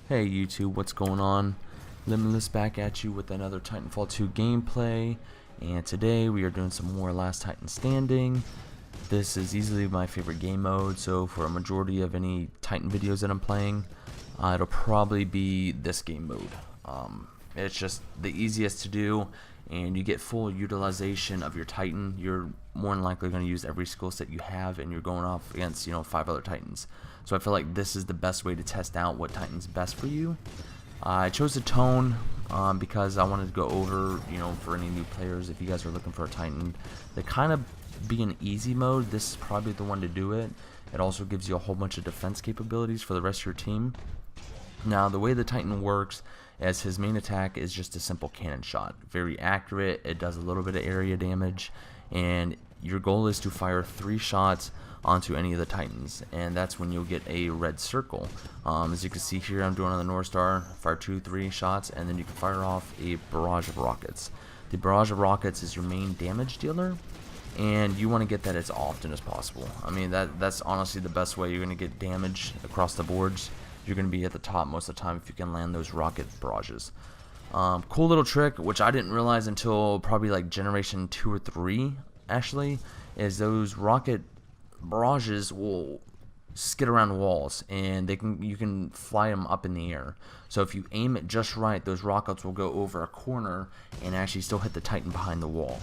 Hey YouTube, what's going on? Limitless back at you with another Titanfall 2 gameplay, and today we are doing some more Last Titan Standing. This is easily my favorite game mode, so for a majority of any Titan videos that I'm playing, it'll probably be this game mode. It's just the easiest to do, and you get full utilization of your Titan. You're more than likely going to use every skill set you have, and you're going off against 5 other Titans. So I feel like this is the best way to test out what Titan's best for you. I chose the tone because I wanted to go over, for any new players, if you guys are looking for a Titan, they kind of be an easy mode. This is probably the one to do it. It also gives you a whole bunch of defense capabilities for the rest of your team. Now, the way the Titan works is his main attack is just a simple cannon shot. Very accurate, it does a little bit of area damage, and your goal is to fire 3 shots onto any of the Titans, and that's when you'll get a red circle. As you can see here, I'm doing on the North Star, fire 2-3 shots, and then you can fire off a barrage of rockets. The barrage of rockets is your main damage dealer, and you want to get that as often as possible. I mean, that's honestly the best way you're going to get damage across the boards. You're going to be at the top most of the time if you can land those rocket barrages. Cool little trick, which I didn't realize until probably like generation 2 or 3 actually, is those rocket barrages will skid around walls, and you can fly them up in the air. So if you aim it just right, those rockets will go over a corner and actually still hit the Titan behind the wall.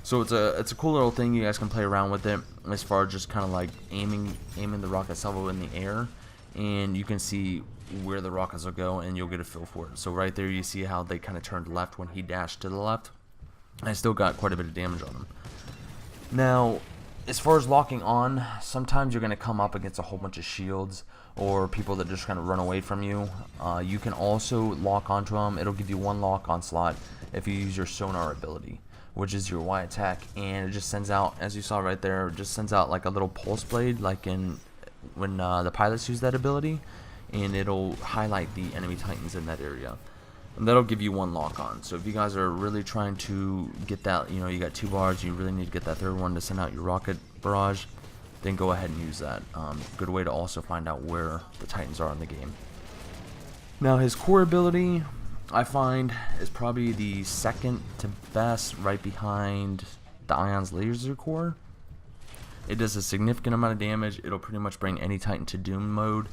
So it's a cool little thing. You guys can play around with it as far as just kind of like aiming the rocket salvo in the air, and you can see where the rockets will go, and you'll get a feel for it. So right there you see how they kind of turned left when he dashed to the left. I still got quite a bit of damage on him. Now, as far as locking on, sometimes you're going to come up against a whole bunch of shields or people that just kind of run away from you. You can also lock onto them. It'll give you 1 lock on slot if you use your sonar ability, which is your Y attack, and it just sends out, as you saw right there, it just sends out like a little pulse blade, like when the pilots use that ability, and it'll highlight the enemy Titans in that area. And that'll give you 1 lock on. So if you guys are really trying to get that, you got 2 bars, you really need to get that 3rd one to send out your rocket barrage, then go ahead and use that. Good way to also find out where the Titans are in the game. Now, his core ability, I find, is probably the 2nd to best, right behind the Ion's laser core. It does a significant amount of damage. It'll pretty much bring any Titan to doom mode,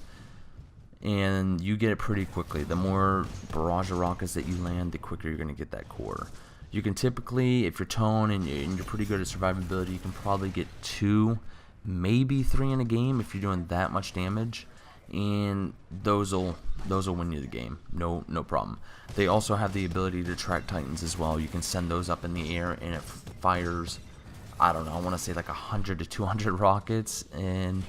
and you get it pretty quickly. The more barrage of rockets that you land, the quicker you're going to get that core. You can typically, if you're tone and you're pretty good at survivability, you can probably get 2, maybe 3 in a game if you're doing that much damage, and those'll win you the game. No problem. They also have the ability to track Titans as well. You can send those up in the air, and it fires, I don't know, I want to say like 100 to 200 rockets, and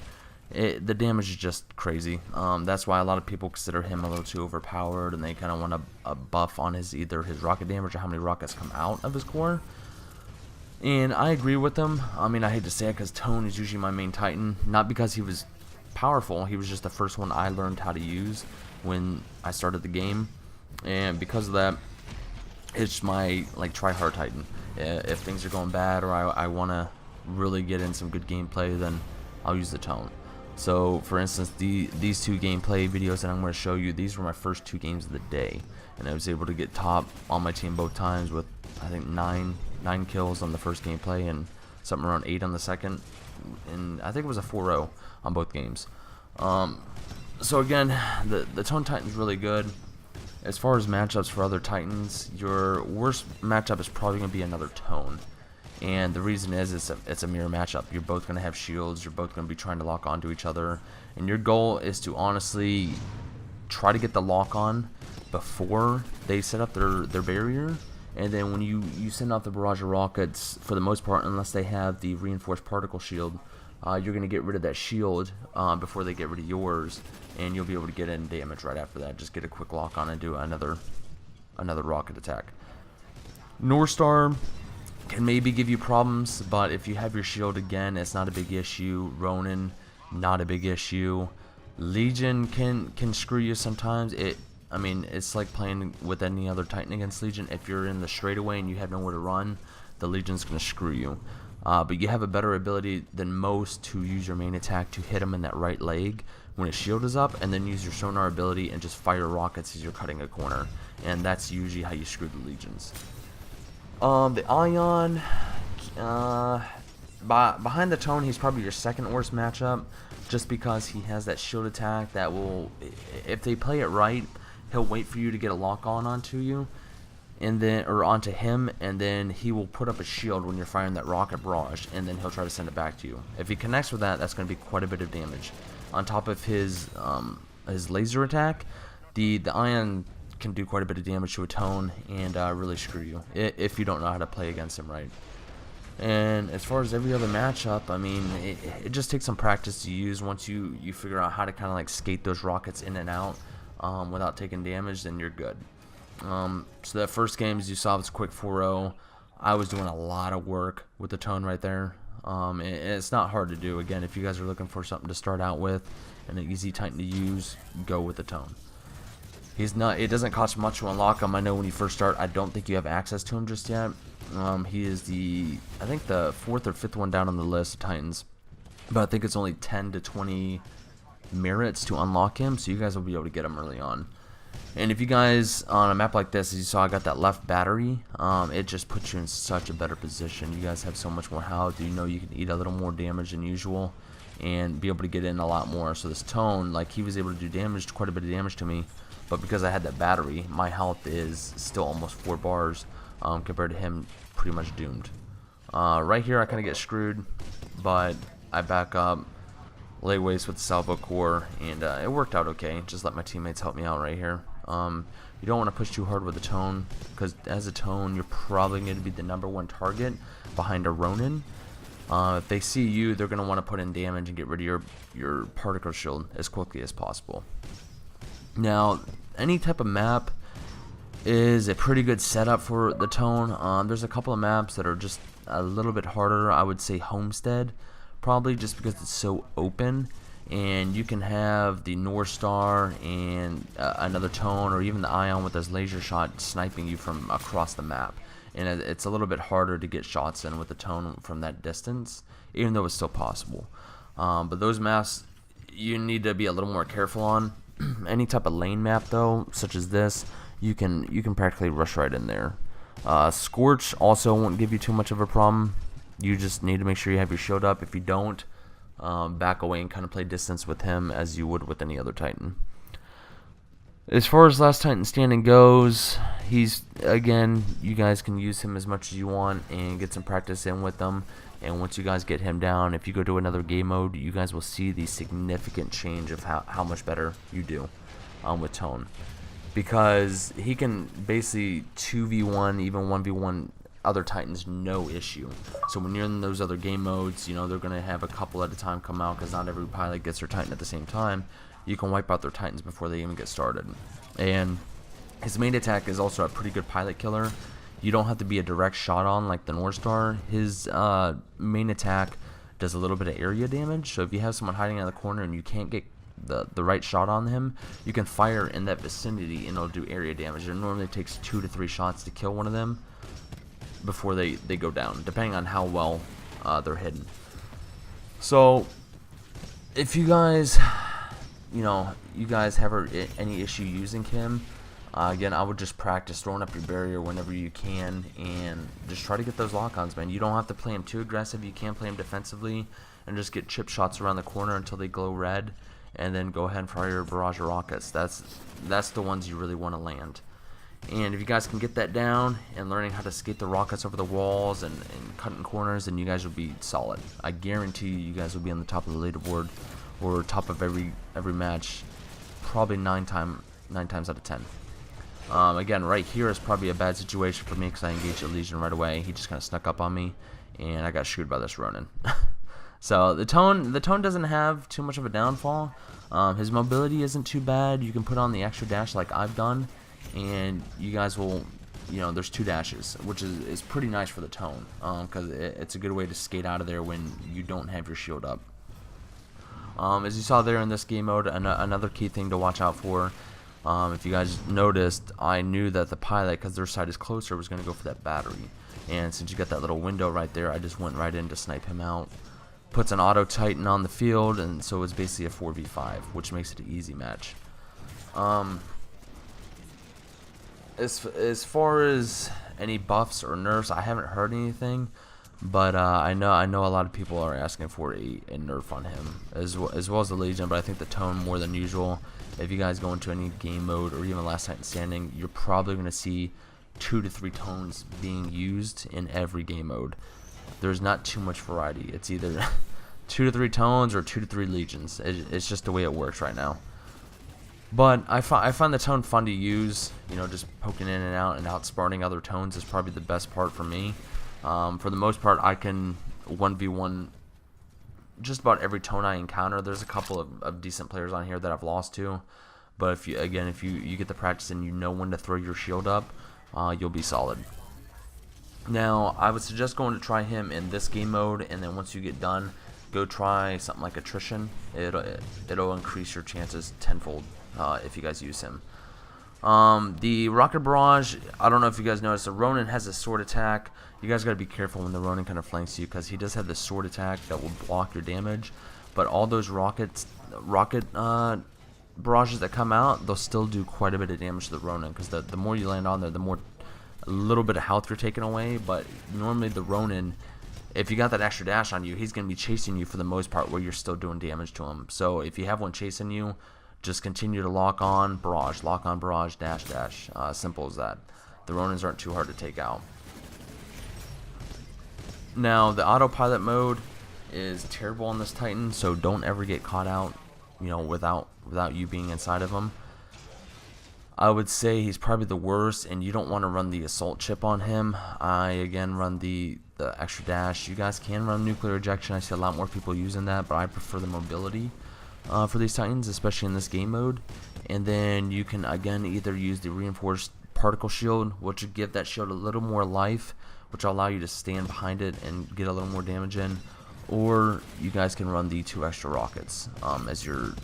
the damage is just crazy. That's why a lot of people consider him a little too overpowered, and they kind of want a buff on either his rocket damage or how many rockets come out of his core. And I agree with them. I mean, I hate to say it because Tone is usually my main Titan. Not because he was powerful, he was just the first one I learned how to use when I started the game. And because of that, it's my try-hard Titan. If things are going bad or I want to really get in some good gameplay, then I'll use the Tone. So, for instance, these 2 gameplay videos that I'm going to show you, these were my first 2 games of the day, and I was able to get top on my team both times with, I think, 9 kills on the first gameplay and something around 8 on the second, and I think it was a 4-0 on both games. So again, the Tone Titan is really good. As far as matchups for other Titans, your worst matchup is probably going to be another Tone. And the reason is it's a mirror matchup. You're both going to have shields. You're both going to be trying to lock onto each other. And your goal is to honestly try to get the lock on before they set up their barrier. And then when you send out the barrage of rockets, for the most part, unless they have the reinforced particle shield, you're going to get rid of that shield before they get rid of yours. And you'll be able to get in damage right after that. Just get a quick lock on and do another rocket attack. North Star can maybe give you problems, but if you have your shield, again, it's not a big issue. Ronin, not a big issue. Legion can screw you sometimes. I mean, it's like playing with any other Titan against Legion. If you're in the straightaway and you have nowhere to run, the Legion's going to screw you. But you have a better ability than most to use your main attack to hit them in that right leg when his shield is up, and then use your sonar ability and just fire rockets as you're cutting a corner. And that's usually how you screw the legions. The Ion, behind the Tone, he's probably your second worst matchup, just because he has that shield attack that will, if they play it right, he'll wait for you to get a lock on onto you, and then, or onto him, and then he will put up a shield when you're firing that rocket barrage, and then he'll try to send it back to you. If he connects with that, that's going to be quite a bit of damage. On top of his laser attack, the Ion can do quite a bit of damage to a Tone and really screw you if you don't know how to play against him right. And as far as every other matchup, I mean, it just takes some practice to use. Once you figure out how to kind of like skate those rockets in and out without taking damage, then you're good. So that first game, as you saw, was a quick 4-0. I was doing a lot of work with the Tone right there. It's not hard to do. Again, if you guys are looking for something to start out with and an easy Titan to use, go with the Tone. He's not. It doesn't cost much to unlock him. I know when you first start, I don't think you have access to him just yet. He is I think the 4th or 5th one down on the list of Titans, but I think it's only 10 to 20 merits to unlock him, so you guys will be able to get him early on. And if you guys, on a map like this, as you saw, I got that left battery, it just puts you in such a better position. You guys have so much more health. You know you can eat a little more damage than usual and be able to get in a lot more. So this Tone, like, he was able to do damage, quite a bit of damage to me, but because I had that battery, my health is still almost 4 bars compared to him, pretty much doomed. Right here I kind of get screwed, but I back up, lay waste with the salvo core, and it worked out okay. Just let my teammates help me out right here. You don't want to push too hard with a Tone, because as a Tone, you're probably going to be the #1 target behind a Ronin. If they see you, they're going to want to put in damage and get rid of your particle shield as quickly as possible. Now, any type of map is a pretty good setup for the Tone. There's a couple of maps that are just a little bit harder. I would say Homestead, probably, just because it's so open, and you can have the North Star and another Tone, or even the Ion with his laser shot sniping you from across the map, and it's a little bit harder to get shots in with the Tone from that distance, even though it's still possible. But those maps you need to be a little more careful on. Any type of lane map though, such as this, you can practically rush right in there. Scorch also won't give you too much of a problem. You just need to make sure you have your shield up. If you don't, back away and kind of play distance with him as you would with any other Titan. As far as last Titan standing goes, he's, again, you guys can use him as much as you want and get some practice in with them. And once you guys get him down, if you go to another game mode, you guys will see the significant change of how much better you do with Tone. Because he can basically 2v1, even 1v1 other Titans, no issue. So when you're in those other game modes, you know, they're going to have a couple at a time come out, because not every pilot gets their Titan at the same time. You can wipe out their Titans before they even get started. And his main attack is also a pretty good pilot killer. You don't have to be a direct shot on like the North Star. His main attack does a little bit of area damage. So if you have someone hiding in the corner and you can't get the right shot on him, you can fire in that vicinity and it'll do area damage. It normally takes 2 to 3 shots to kill one of them before they go down, depending on how well they're hidden. So if you guys, you guys have any issue using him, again, I would just practice throwing up your barrier whenever you can and just try to get those lock-ons, man. You don't have to play him too aggressive. You can play him defensively and just get chip shots around the corner until they glow red, and then go ahead and fire your barrage of rockets. That's the ones you really want to land. And if you guys can get that down and learning how to skate the rockets over the walls and cutting corners, then you guys will be solid. I guarantee you guys will be on the top of the leaderboard or top of every match, probably 9 times out of 10. Again, right here is probably a bad situation for me because I engaged a Legion right away. He just kind of snuck up on me, and I got screwed by this Ronin. So the Tone doesn't have too much of a downfall. His mobility isn't too bad. You can put on the extra dash like I've done, and you guys will, there's 2 dashes, which is pretty nice for the Tone, because it's a good way to skate out of there when you don't have your shield up. As you saw there in this game mode, another key thing to watch out for, if you guys noticed, I knew that the pilot, because their side is closer, was going to go for that battery. And since you got that little window right there, I just went right in to snipe him out. puts an auto Titan on the field, and so it's basically a 4v5, which makes it an easy match. As far as any buffs or nerfs, I haven't heard anything, but I know a lot of people are asking for a nerf on him, as well as the Legion. But I think the tone more than usual. If you guys go into any game mode or even Last Titan Standing, you're probably going to see 2 to 3 tones being used in every game mode. There's not too much variety. It's either 2 to 3 tones or 2 to 3 legions. It's just the way it works right now. But I find the tone fun to use. You know, just poking in and outsmarting other tones is probably the best part for me. For the most part, I can 1v1 just about every tone I encounter. There's a couple of decent players on here that I've lost to, but if you get the practice and you know when to throw your shield up, you'll be solid. Now, I would suggest going to try him in this game mode, and then once you get done, go try something like attrition. It'll increase your chances tenfold if you guys use him. The Rocket Barrage, I don't know if you guys noticed, the Ronin has a sword attack. You guys got to be careful when the Ronin kind of flanks you, because he does have the sword attack that will block your damage. But all those rocket barrages that come out, they'll still do quite a bit of damage to the Ronin, because the more you land on there, the more a little bit of health you're taking away. But normally the Ronin, if you got that extra dash on you, he's going to be chasing you for the most part, where you're still doing damage to him. So if you have one chasing you, just continue to lock on barrage, dash, dash. Simple as that. The Ronins aren't too hard to take out. Now, the autopilot mode is terrible on this Titan, so don't ever get caught out, you know, without you being inside of him. I would say he's probably the worst, and you don't want to run the assault chip on him. I again run the extra dash. You guys can run nuclear ejection. I see a lot more people using that, but I prefer the mobility for these Titans, especially in this game mode. And then you can again either use the reinforced particle shield, which would give that shield a little more life, which will allow you to stand behind it and get a little more damage in, or you guys can run the 2 extra rockets as your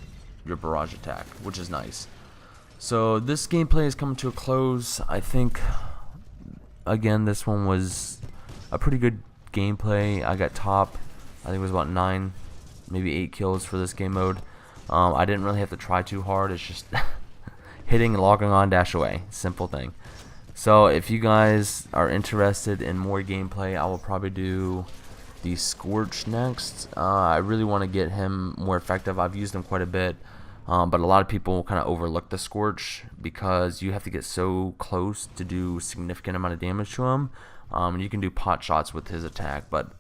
barrage attack, which is nice. So this gameplay is coming to a close. I think again this one was a pretty good gameplay. I got top, I think it was about 9, maybe 8 kills for this game mode. I didn't really have to try too hard. It's just hitting, logging on, dash away. Simple thing. So if you guys are interested in more gameplay, I will probably do the Scorch next. I really want to get him more effective. I've used him quite a bit, but a lot of people kind of overlook the Scorch because you have to get so close to do significant amount of damage to him. You can do pot shots with his attack, but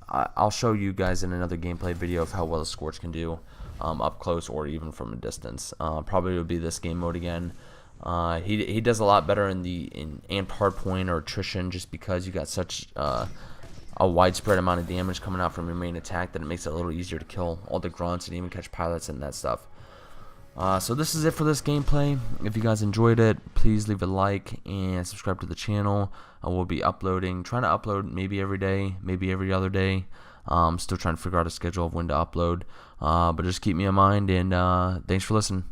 I'll show you guys in another gameplay video of how well the Scorch can do up close or even from a distance. Probably would be this game mode again. He does a lot better in amped hardpoint or attrition, just because you got such a widespread amount of damage coming out from your main attack that it makes it a little easier to kill all the grunts and even catch pilots and that stuff. So this is it for this gameplay. If you guys enjoyed it, please leave a like and subscribe to the channel. I will be trying to upload maybe every day, maybe every other day. Still trying to figure out a schedule of when to upload, but just keep me in mind, and thanks for listening.